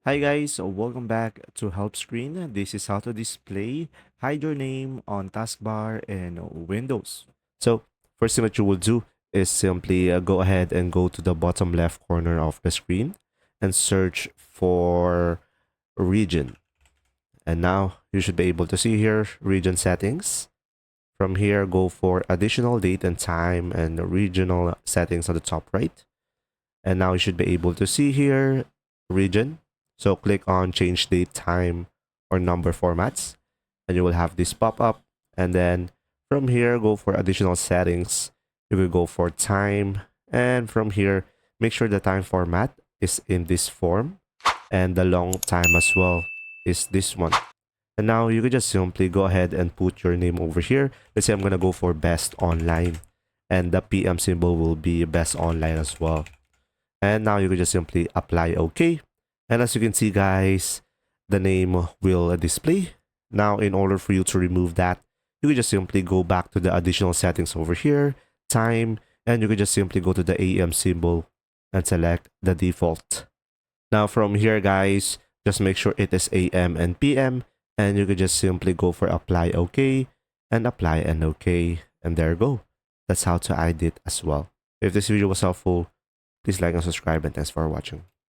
Hi guys, welcome back to Help Screen. This is how to display hide your name on Taskbar in Windows. So first thing that you will do is simply go ahead and go to the bottom left corner of the screen and search for region. And now you should be able to see here region settings. From here, go for additional date and time and regional settings on the top right. And now you should be able to see here region. So click on change date, time, or number formats, and you will have this pop up. And then from here, go for additional settings. You will go for time. And from here, make sure the time format is in this form. And the long time as well is this one. And now you can just simply go ahead and put your name over here. Let's say I'm going to go for best online. And the PM symbol will be best online as well. And now you can just simply apply OK. And as you can see, guys, the name will display. Now, in order for you to remove that, you can just simply go back to the additional settings over here, time, and you can just simply go to the AM symbol and select the default. Now, from here, guys, just make sure it is AM and PM, and you can just simply go for apply OK and apply and OK. And there you go. That's how to hide it as well. If this video was helpful, please like and subscribe, and thanks for watching.